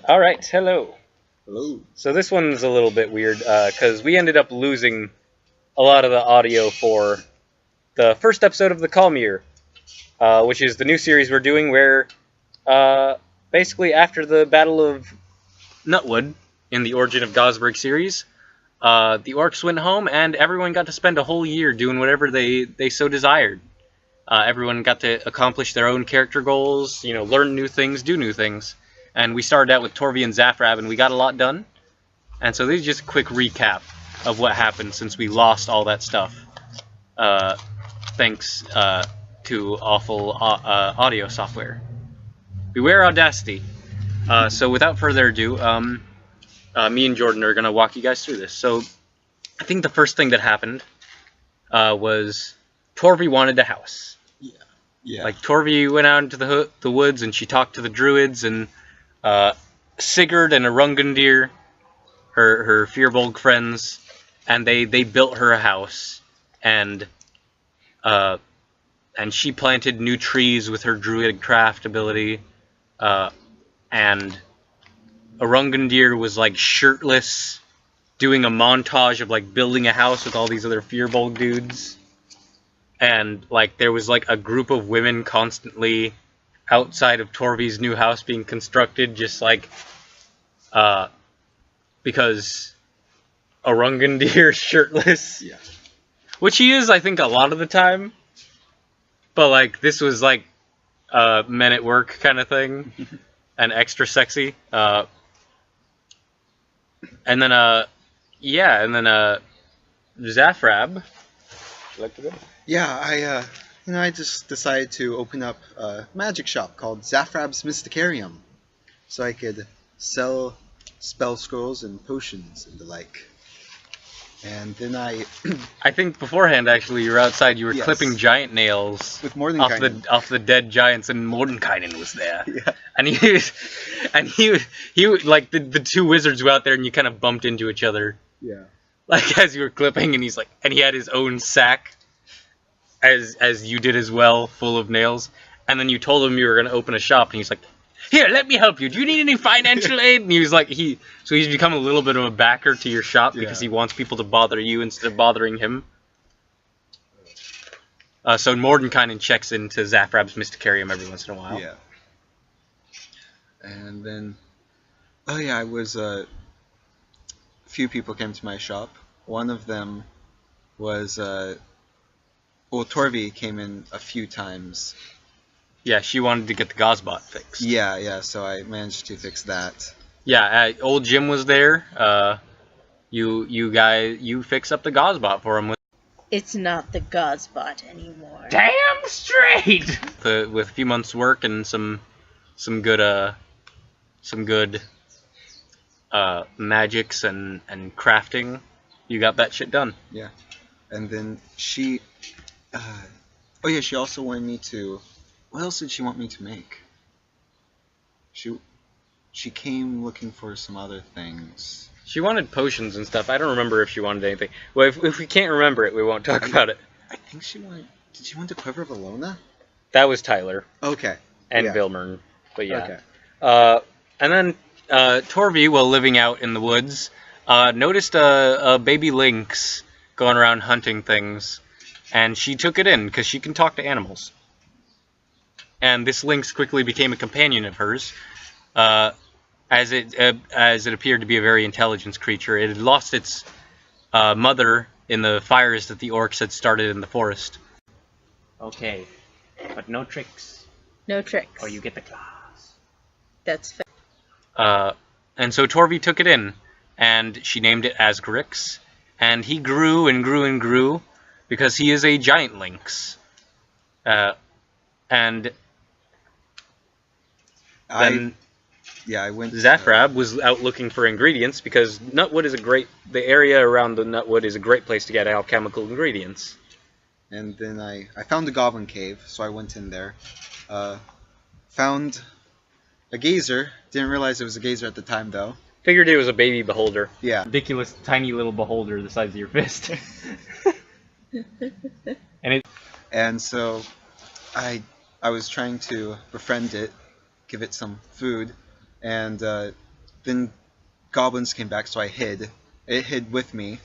Alright, hello. Hello. So this one's a little bit weird, because we ended up losing a lot of the audio for the first episode of the Calmier, which is the new series we're doing where, basically after the Battle of Nutwood in the Origin of Gosberg series, the orcs went home and everyone got to spend a whole year doing whatever they so desired. Everyone got to accomplish their own character goals, learn new things, do new things. And we started out with Torvi and Zaffrab, and we got a lot done. And so this is just a quick recap of what happened since we lost all that stuff. Thanks to awful audio software. Beware Audacity. So without further ado, me and Jordan are going to walk you guys through this. So I think the first thing that happened was Torvi wanted a house. Yeah. Like, Torvi went out into the woods, and she talked to the druids, and Sigurd and Arungundir, her Firbolg friends, and they built her a house, and she planted new trees with her druid craft ability, and Arungundir was like shirtless, doing a montage of like building a house with all these other Firbolg dudes, and like there was like a group of women constantly outside of Torvi's new house being constructed, just like because Arungundir's shirtless. Yeah. Which he is, I think, a lot of the time. But like this was like men at work kind of thing. And extra sexy. And then Zaffrab. Would you like to go? Yeah, I just decided to open up a magic shop called Zaffrab's Mysticarium, so I could sell spell scrolls and potions and the like. And then I think beforehand, actually, you were outside. You were Yes. clipping giant nails with Mordenkainen. off the dead giants, and Mordenkainen was there. Yeah. And he like the two wizards were out there, and you kind of bumped into each other. Yeah. Like as you were clipping, and he had his own sack, as you did as well, full of nails. And then you told him you were going to open a shop, and he's like, "Here, let me help you. Do you need any financial aid?" And he was like, so he's become a little bit of a backer to your shop because he wants people to bother you instead of bothering him. So Mordenkainen checks into Zaffrab's Mysticarium every once in a while. Yeah. And then, I was a few people came to my shop. One of them was Torvi came in a few times. Yeah, she wanted to get the Gosbot fixed. Yeah, so I managed to fix that. Yeah, old Jim was there. You fix up the Gosbot for him. It's not the Gosbot anymore. Damn straight. With a few months' work and some good magics and crafting, you got that shit done. Yeah, and then she also wanted me to. What else did she want me to make? She came looking for some other things. She wanted potions and stuff. I don't remember if she wanted anything. Well, if we can't remember it, we won't talk about it. I think she wanted. Did she want the Quiver of Alona? That was Tyler. Okay. And yeah. Vilmern. But yeah. Okay. And then Torvi, while living out in the woods, noticed a baby lynx going around hunting things, and she took it in because she can talk to animals. And this lynx quickly became a companion of hers, as it appeared to be a very intelligent creature. It had lost its mother in the fires that the orcs had started in the forest. Okay, but no tricks. No tricks. Or you get the claws. That's fair. And so Torvi took it in, and she named it Asgarix, and he grew and grew and grew, because he is a giant lynx. And then I went. Zaffrab was out looking for ingredients because Nutwood is the area around the Nutwood is a great place to get alchemical ingredients. And then I found the Goblin Cave, so I went in there. Found a geyser. Didn't realize it was a geyser at the time, though. Figured it was a baby beholder. Yeah. Ridiculous tiny little beholder the size of your fist. And so I was trying to befriend it, give it some food, and then goblins came back, so I hid. It hid with me.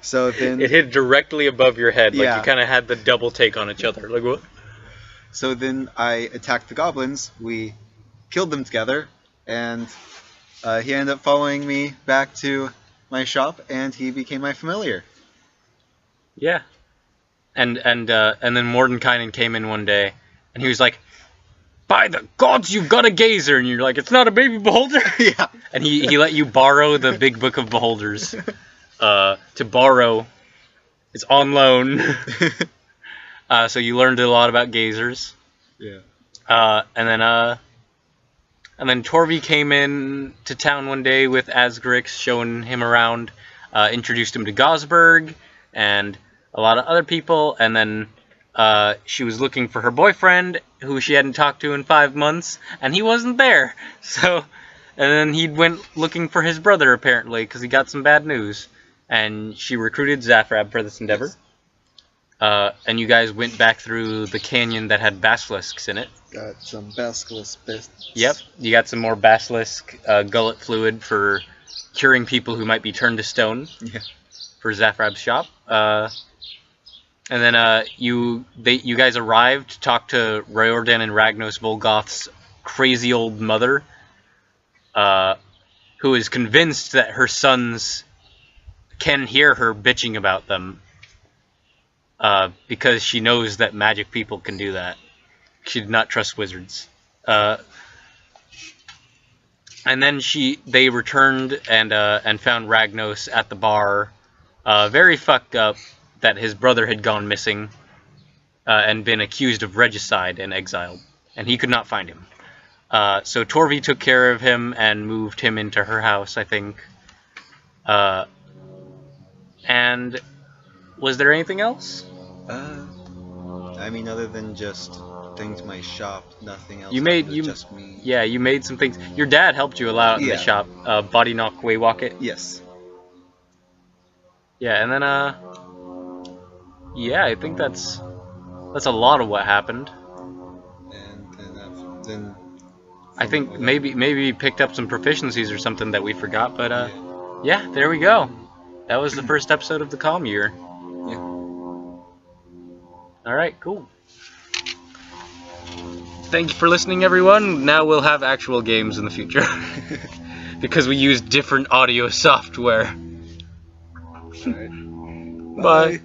So then It hit directly above your head, like Yeah. you kind of had the double take on each other. Like what? So then I attacked the goblins. We killed them together, and he ended up following me back to my shop, and he became my familiar. Yeah. And then Mordenkainen came in one day, and he was like, "By the gods, you've got a gazer!" And you're like, "It's not a baby beholder." Yeah. And he let you borrow the big book of beholders. To borrow, it's on loan. So you learned a lot about gazers. Yeah. And then Torvi came in to town one day with Asgrix, showing him around, introduced him to Gosberg and a lot of other people, and then she was looking for her boyfriend, who she hadn't talked to in 5 months, and he wasn't there. So, and then he went looking for his brother, apparently, because he got some bad news, and she recruited Zaffrab for this endeavor. Yes. And you guys went back through the canyon that had basilisks in it. Got some basilisk bits. Yep, you got some more basilisk gullet fluid for curing people who might be turned to stone. Yeah. For Zaffrab's shop. And then you guys arrived to talk to Riordan and Ragnos Volgoth's crazy old mother, who is convinced that her sons can hear her bitching about them, because she knows that magic people can do that. She did not trust wizards. And then they returned and found Ragnos at the bar, very fucked up that his brother had gone missing and been accused of regicide and exiled, and he could not find him. So Torvi took care of him and moved him into her house, I think. And was there anything else? I mean, other than just things to my shop, nothing else. Just me. Yeah, you made some things. Your dad helped you a lot in the Yeah. shop. Body knock, way walk it. Yes. Yeah, and then yeah, I think that's a lot of what happened. And then I think maybe we picked up some proficiencies or something that we forgot, but yeah, there we go. That was the first episode of the Calm Year. Yeah. All right, cool. Thank you for listening, everyone. Now we'll have actual games in the future because we use different audio software. All right. Bye.